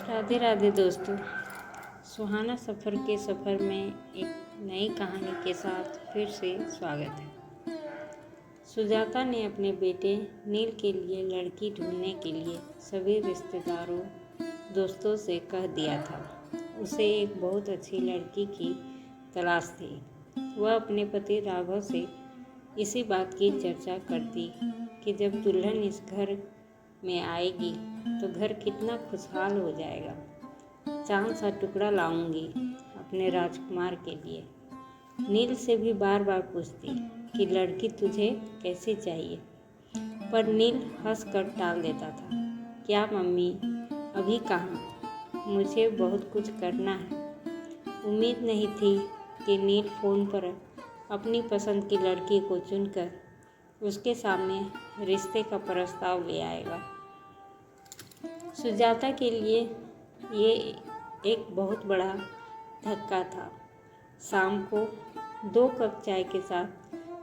राधे राधे दोस्तों। सुहाना सफ़र के सफ़र में एक नई कहानी के साथ फिर से स्वागत है। सुजाता ने अपने बेटे नील के लिए लड़की ढूंढने के लिए सभी रिश्तेदारों दोस्तों से कह दिया था। उसे एक बहुत अच्छी लड़की की तलाश थी। वह अपने पति राघव से इसी बात की चर्चा करती कि जब दुल्हन इस घर में आएगी तो घर कितना खुशहाल हो जाएगा। चांद सा टुकड़ा लाऊंगी अपने राजकुमार के लिए। नील से भी बार बार पूछती कि लड़की तुझे कैसी चाहिए, पर नील हंस कर टाल देता था। क्या मम्मी, अभी कहाँ, मुझे बहुत कुछ करना है। उम्मीद नहीं थी कि नील फ़ोन पर अपनी पसंद की लड़की को चुनकर उसके सामने रिश्ते का प्रस्ताव ले आएगा। सुजाता के लिए ये एक बहुत बड़ा धक्का था। शाम को 2 कप चाय के साथ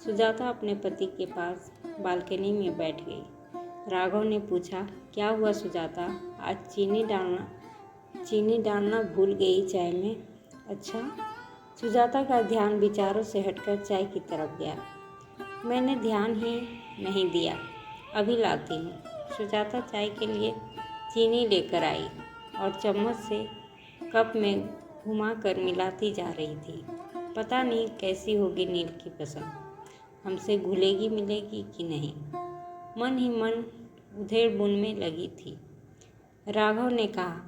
सुजाता अपने पति के पास बालकनी में बैठ गई। राघव ने पूछा, क्या हुआ सुजाता, आज चीनी डालना भूल गई चाय में? अच्छा। सुजाता का ध्यान विचारों से हटकर चाय की तरफ गया। मैंने ध्यान ही नहीं दिया, अभी लाती हूँ। सुजाता चाय के लिए चीनी लेकर आई और चम्मच से कप में घुमाकर मिलाती जा रही थी। पता नहीं कैसी होगी नील की पसंद, हमसे घुलेगी मिलेगी कि नहीं। मन ही मन उधेड़-बुन में लगी थी। राघव ने कहा,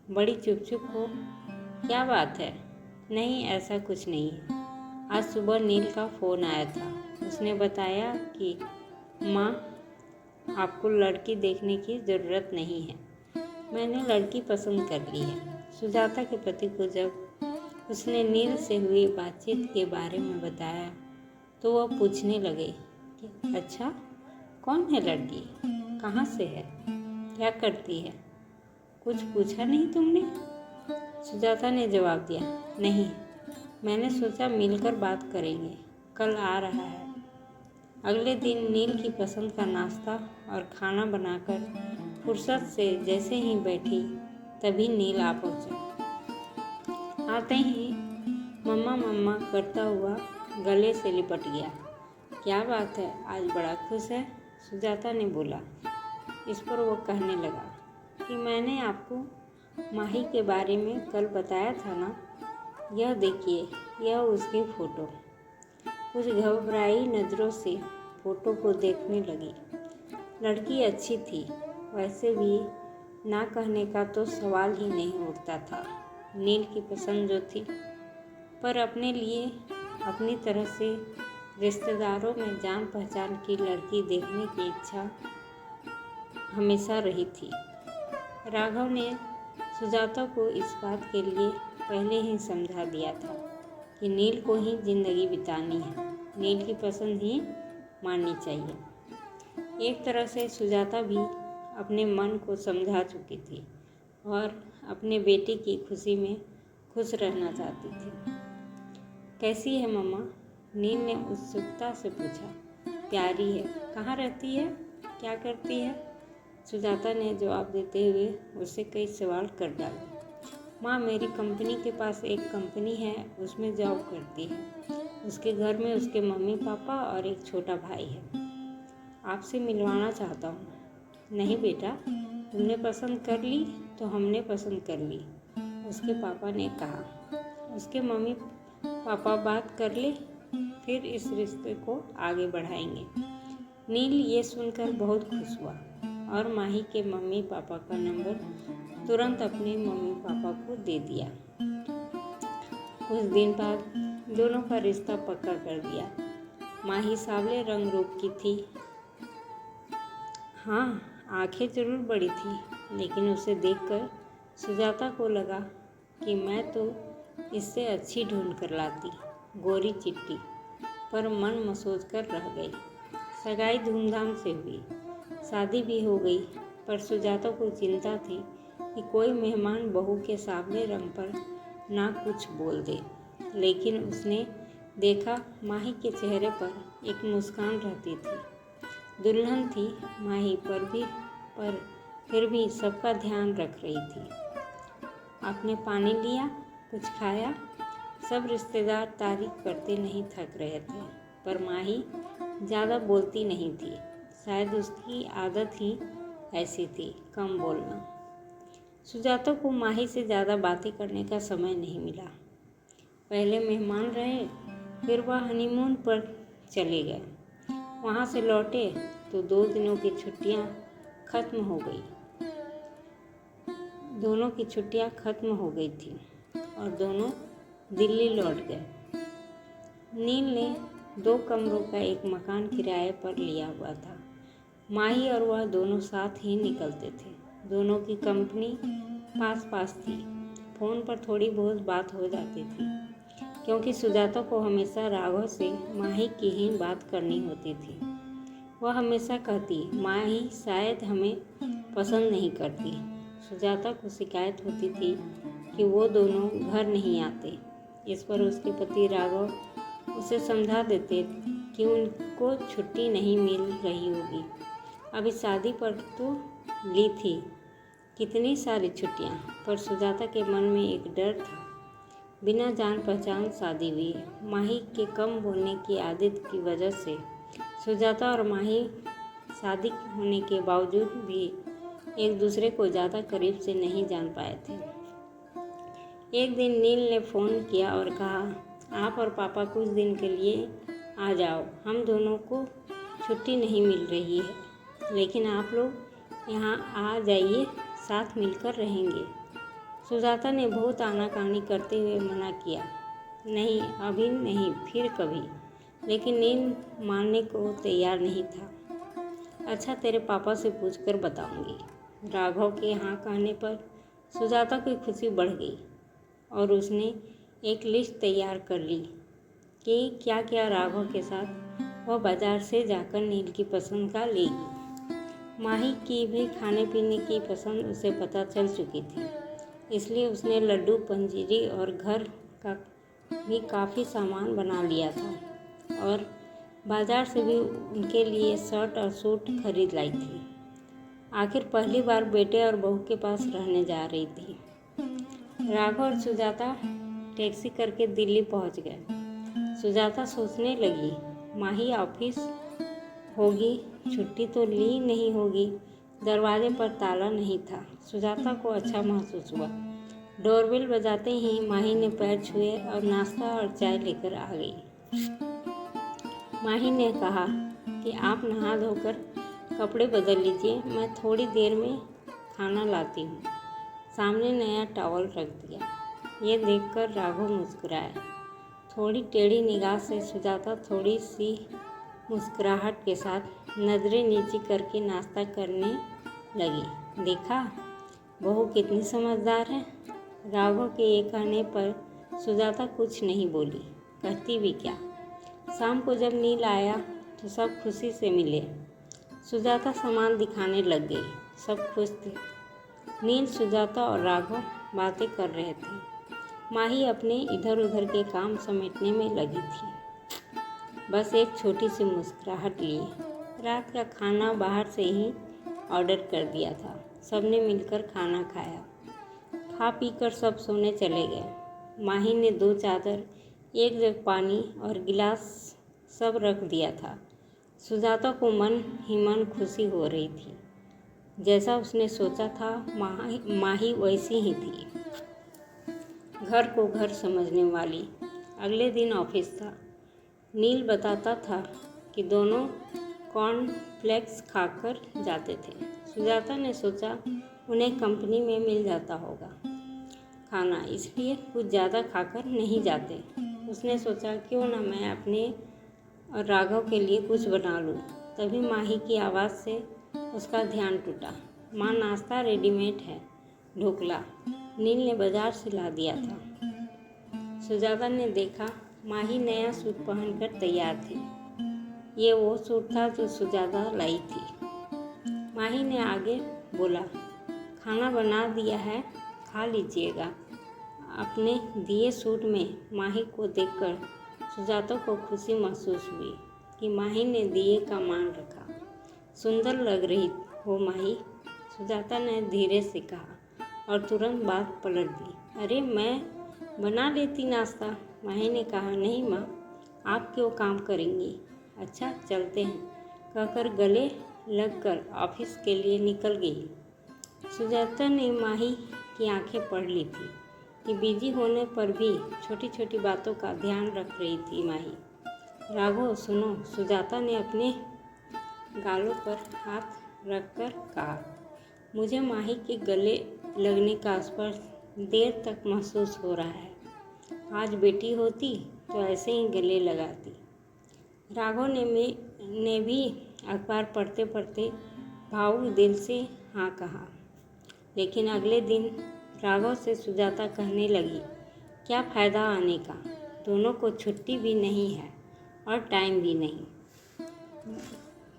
बड़ी चुप हो, क्या बात है? नहीं, ऐसा कुछ नहीं है। आज सुबह नील का फ़ोन आया था। उसने बताया कि माँ, आपको लड़की देखने की ज़रूरत नहीं है, मैंने लड़की पसंद कर ली है। सुजाता के पति को जब उसने नील से हुई बातचीत के बारे में बताया तो वह पूछने लगे कि अच्छा, कौन है लड़की, कहाँ से है, क्या करती है? कुछ पूछा नहीं तुमने? सुजाता ने जवाब दिया, नहीं, मैंने सोचा मिलकर बात करेंगे, कल आ रहा है। अगले दिन नील की पसंद का नाश्ता और खाना बनाकर फुर्सत से जैसे ही बैठी तभी नील आ पहुंचा। आते ही मम्मा मम्मा करता हुआ गले से लिपट गया। क्या बात है, आज बड़ा खुश है? सुजाता ने बोला। इस पर वो कहने लगा कि मैंने आपको माही के बारे में कल बताया था ना, यह देखिए, यह उसकी फ़ोटो। कुछ घबराई नज़रों से फ़ोटो को देखने लगी। लड़की अच्छी थी, वैसे भी ना कहने का तो सवाल ही नहीं उठता था। नील की पसंद जो थी, पर अपने लिए अपनी तरह से रिश्तेदारों में जान पहचान की लड़की देखने की इच्छा हमेशा रही थी। राघव ने सुजाता को इस बात के लिए पहले ही समझा दिया था कि नील को ही ज़िंदगी बितानी है, नील की पसंद ही माननी चाहिए। एक तरह से सुजाता भी अपने मन को समझा चुकी थी और अपने बेटे की खुशी में खुश रहना चाहती थी। कैसी है मम्मा? नील ने उत्सुकता से पूछा। प्यारी है। कहाँ रहती है, क्या करती है? सुजाता ने जवाब देते हुए उससे कई सवाल कर डाले। माँ, मेरी कंपनी के पास एक कंपनी है, उसमें जॉब करती है। उसके घर में उसके मम्मी पापा और एक छोटा भाई है। आपसे मिलवाना चाहता हूँ। नहीं बेटा, तुमने पसंद कर ली तो हमने पसंद कर ली, उसके पापा ने कहा। उसके मम्मी पापा बात कर ले, फिर इस रिश्ते को आगे बढ़ाएंगे। नील ये सुनकर बहुत खुश हुआ और माही के मम्मी पापा का नंबर तुरंत अपने मम्मी पापा को दे दिया। कुछ दिन बाद दोनों का रिश्ता पक्का कर दिया। माही सांवले रंग रूप की थी। हाँ, आंखें जरूर बड़ी थी, लेकिन उसे देखकर सुजाता को लगा कि मैं तो इससे अच्छी ढूंढ कर लाती। गोरी चिट्टी, पर मन मसोच कर रह गई। सगाई धूमधाम से हुई, शादी भी हो गई, पर सुजाता को चिंता थी कि कोई मेहमान बहू के सांवले रंग पर ना कुछ बोल दे। लेकिन उसने देखा माही के चेहरे पर एक मुस्कान रहती थी। दुल्हन थी माही, पर फिर भी सबका ध्यान रख रही थी। आपने पानी लिया, कुछ खाया। सब रिश्तेदार तारीफ करते नहीं थक रहे थे, पर माही ज़्यादा बोलती नहीं थी। शायद उसकी आदत ही ऐसी थी, कम बोलना। सुजाता को माही से ज़्यादा बातें करने का समय नहीं मिला। पहले मेहमान रहे, फिर वह हनीमून पर चले गए। वहाँ से लौटे तो 2 दिनों की छुट्टियाँ खत्म हो गई। दोनों की छुट्टियाँ खत्म हो गई थी और दोनों दिल्ली लौट गए। नील ने 2 कमरों का एक मकान किराए पर लिया हुआ था। माही और वह दोनों साथ ही निकलते थे। दोनों की कंपनी पास पास थी। फ़ोन पर थोड़ी बहुत बात हो जाती थी, क्योंकि सुजाता को हमेशा राघव से माही की ही बात करनी होती थी। वह हमेशा कहती, माही शायद हमें पसंद नहीं करती। सुजाता को शिकायत होती थी कि वो दोनों घर नहीं आते। इस पर उसके पति राघव उसे समझा देते कि उनको छुट्टी नहीं मिल रही होगी। अभी शादी पर तो ली थी कितनी सारी छुट्टियां, पर सुजाता के मन में एक डर था। बिना जान पहचान शादी हुई। माही के कम बोलने की आदत की वजह से सुजाता और माही शादी होने के बावजूद भी एक दूसरे को ज़्यादा करीब से नहीं जान पाए थे। एक दिन नील ने फ़ोन किया और कहा, आप और पापा कुछ दिन के लिए आ जाओ। हम दोनों को छुट्टी नहीं मिल रही है, लेकिन आप लोग यहाँ आ जाइए, साथ मिलकर रहेंगे। सुजाता ने बहुत आनाकानी करते हुए मना किया, नहीं अभी नहीं, फिर कभी। लेकिन नील मानने को तैयार नहीं था। अच्छा, तेरे पापा से पूछकर बताऊंगी। राघव के यहाँ कहने पर सुजाता की खुशी बढ़ गई और उसने एक लिस्ट तैयार कर ली कि क्या क्या राघव के साथ वह बाजार से जाकर नील की पसंद का लेगी। माही की भी खाने पीने की पसंद उसे पता चल चुकी थी, इसलिए उसने लड्डू, पंजीरी और घर का भी काफ़ी सामान बना लिया था और बाजार से भी उनके लिए शर्ट और सूट खरीद लाई थी। आखिर पहली बार बेटे और बहू के पास रहने जा रही थी। राघव और सुजाता टैक्सी करके दिल्ली पहुंच गए। सुजाता सोचने लगी, माही ऑफिस होगी, छुट्टी तो ली नहीं होगी। दरवाजे पर ताला नहीं था। सुजाता को अच्छा महसूस हुआ। डोरबेल बजाते ही माही ने पैर छुए और नाश्ता और चाय लेकर आ गई। माही ने कहा कि आप नहा धोकर कपड़े बदल लीजिए, मैं थोड़ी देर में खाना लाती हूँ। सामने नया टॉवल रख दिया। ये देखकर राघव मुस्कुराया। थोड़ी टेढ़ी निगाह से सुजाता थोड़ी सी मुस्कुराहट के साथ नज़रें नीची करके नाश्ता करने लगी। देखा, बहू कितनी समझदार है। राघव के ये कहने पर सुजाता कुछ नहीं बोली, कहती भी क्या। शाम को जब नील आया तो सब खुशी से मिले। सुजाता सामान दिखाने लग गई। सब खुश थे। नील, सुजाता और राघव बातें कर रहे थे। माही अपने इधर उधर के काम समेटने में लगी थी। बस एक छोटी सी मुस्कुराहट लिए। रात का खाना बाहर से ही ऑर्डर कर दिया था। सबने मिलकर खाना खाया। खा पीकर सब सोने चले गए। माही ने 2 चादर, 1 जग पानी और गिलास सब रख दिया था। सुजाता को मन ही मन खुशी हो रही थी। जैसा उसने सोचा था, माही वैसी ही थी, घर को घर समझने वाली। अगले दिन ऑफिस था। नील बताता था कि दोनों कॉर्नफ्लेक्स खाकर जाते थे। सुजाता ने सोचा उन्हें कंपनी में मिल जाता होगा खाना, इसलिए कुछ ज़्यादा खाकर नहीं जाते। उसने सोचा क्यों ना मैं अपने और राघव के लिए कुछ बना लूँ। तभी माही की आवाज़ से उसका ध्यान टूटा। माँ, नाश्ता रेडीमेड है, ढोकला नील ने बाजार से ला दिया था। सुजाता ने देखा, माही नया सूट पहनकर तैयार थी। ये वो सूट था जो सुजाता लाई थी। माही ने आगे बोला, खाना बना दिया है, खा लीजिएगा। अपने दिए सूट में माही को देखकर सुजाता को खुशी महसूस हुई कि माही ने दिए का मान रखा। सुंदर लग रही हो माही, सुजाता ने धीरे से कहा। और तुरंत बात पलट दी। अरे मैं बना लेती नाश्ता। माही ने कहा, नहीं माँ, आप क्यों काम करेंगी। अच्छा चलते हैं, कहकर गले लगकर ऑफिस के लिए निकल गई। सुजाता ने माही की आंखें पढ़ ली थी कि बिजी होने पर भी छोटी छोटी बातों का ध्यान रख रही थी माही। राघव सुनो, सुजाता ने अपने गालों पर हाथ रखकर कहा। मुझे माही के गले लगने का स्पर्श देर तक महसूस हो रहा है। आज बेटी होती तो ऐसे ही गले लगाती। राघव ने भी अखबार पढ़ते पढ़ते भावुक दिल से हाँ कहा। लेकिन अगले दिन राघव से सुजाता कहने लगी, क्या फ़ायदा आने का, दोनों को छुट्टी भी नहीं है और टाइम भी नहीं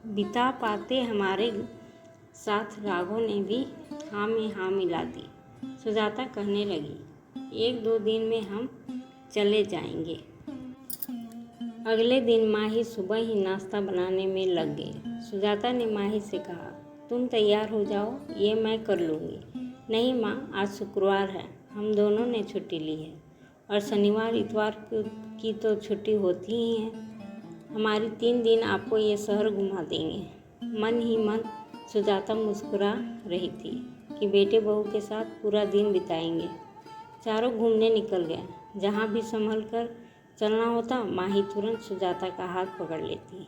बिता पाते हमारे साथ। राघव ने भी हाँ में हाँ मिला दी। सुजाता कहने लगी, 1-2 दिन में हम चले जाएंगे। अगले दिन माही सुबह ही नाश्ता बनाने में लग गई। सुजाता ने माही से कहा, तुम तैयार हो जाओ, ये मैं कर लूँगी। नहीं माँ, आज शुक्रवार है, हम दोनों ने छुट्टी ली है और शनिवार इतवार की तो छुट्टी होती ही है। हमारी 3 दिन आपको ये शहर घुमा देंगे। मन ही मन सुजाता मुस्कुरा रही थी कि बेटे बहू के साथ पूरा दिन बिताएंगे। चारों घूमने निकल गए। जहाँ भी संभल कर चलना होता, माही तुरंत सुजाता का हाथ पकड़ लेती।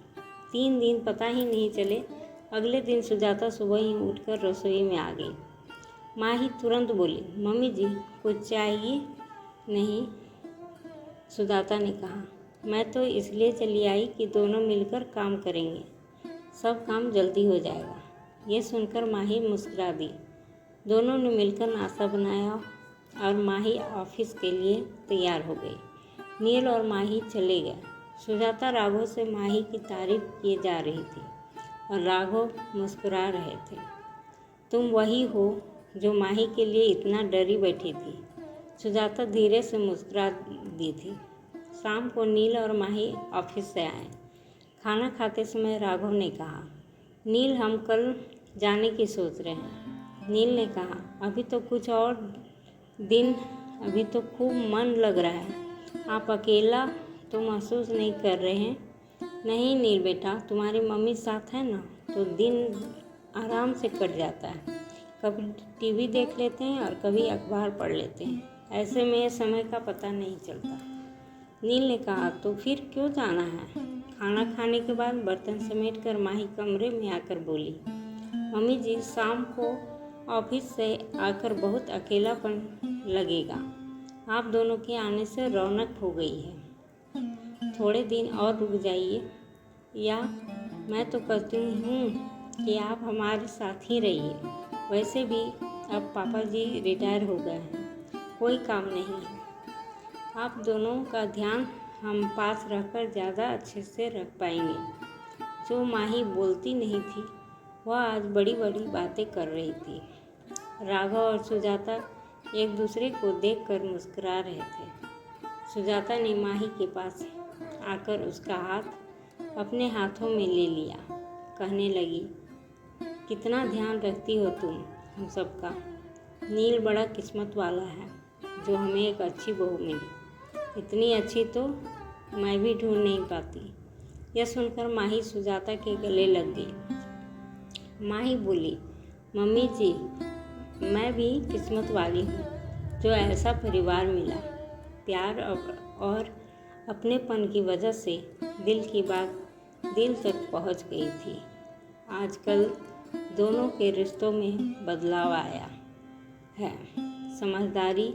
3 दिन पता ही नहीं चले। अगले दिन सुजाता सुबह ही उठकर रसोई में आ गई। माही तुरंत बोली, मम्मी जी कुछ चाहिए? नहीं, सुजाता ने कहा, मैं तो इसलिए चली आई कि दोनों मिलकर काम करेंगे, सब काम जल्दी हो जाएगा। ये सुनकर माही मुस्कुरा दी। दोनों ने मिलकर नाश्ता बनाया और माही ऑफिस के लिए तैयार हो गई। नील और माही चले गए। सुजाता राघव से माही की तारीफ किए जा रही थी और राघव मुस्कुरा रहे थे। तुम वही हो जो माही के लिए इतना डरी बैठी थी। सुजाता धीरे से मुस्कुरा दी थी। शाम को नील और माही ऑफिस से आए। खाना खाते समय राघव ने कहा, नील हम कल जाने की सोच रहे हैं। नील ने कहा, अभी तो कुछ और दिन, अभी तो खूब मन लग रहा है। आप अकेला तो महसूस नहीं कर रहे हैं? नहीं नील बेटा, तुम्हारी मम्मी साथ है ना, तो दिन आराम से कट जाता है। कभी टीवी देख लेते हैं और कभी अखबार पढ़ लेते हैं। ऐसे में समय का पता नहीं चलता। नील ने कहा, तो फिर क्यों जाना है? खाना खाने के बाद बर्तन समेट कर माही कमरे में आकर बोली, मम्मी जी शाम को ऑफिस से आकर बहुत अकेलापन लगेगा। आप दोनों के आने से रौनक हो गई है। थोड़े दिन और रुक जाइए, या मैं तो कहती हूँ कि आप हमारे साथ ही रहिए। वैसे भी अब पापा जी रिटायर हो गए हैं, कोई काम नहीं है। आप दोनों का ध्यान हम पास रहकर ज़्यादा अच्छे से रख पाएंगे। जो माही बोलती नहीं थी, वह आज बड़ी बड़ी बातें कर रही थी। राघव और सुजाता एक दूसरे को देखकर मुस्कुरा रहे थे। सुजाता ने माही के पास आकर उसका हाथ अपने हाथों में ले लिया। कहने लगी, कितना ध्यान रखती हो तुम हम सबका। नील बड़ा किस्मत वाला है जो हमें एक अच्छी बहू मिली। इतनी अच्छी तो मैं भी ढूंढ नहीं पाती। यह सुनकर माही सुजाता के गले लग गई। माही बोली, मम्मी जी मैं भी किस्मत वाली हूँ जो ऐसा परिवार मिला। प्यार और अपनेपन की वजह से दिल की बात दिल तक पहुँच गई थी। आजकल दोनों के रिश्तों में बदलाव आया है। समझदारी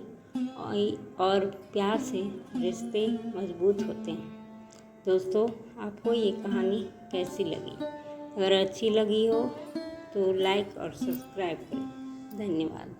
और प्यार से रिश्ते मजबूत होते हैं। दोस्तों, आपको ये कहानी कैसी लगी? अगर अच्छी लगी हो तो लाइक और सब्सक्राइब करें। धन्यवाद।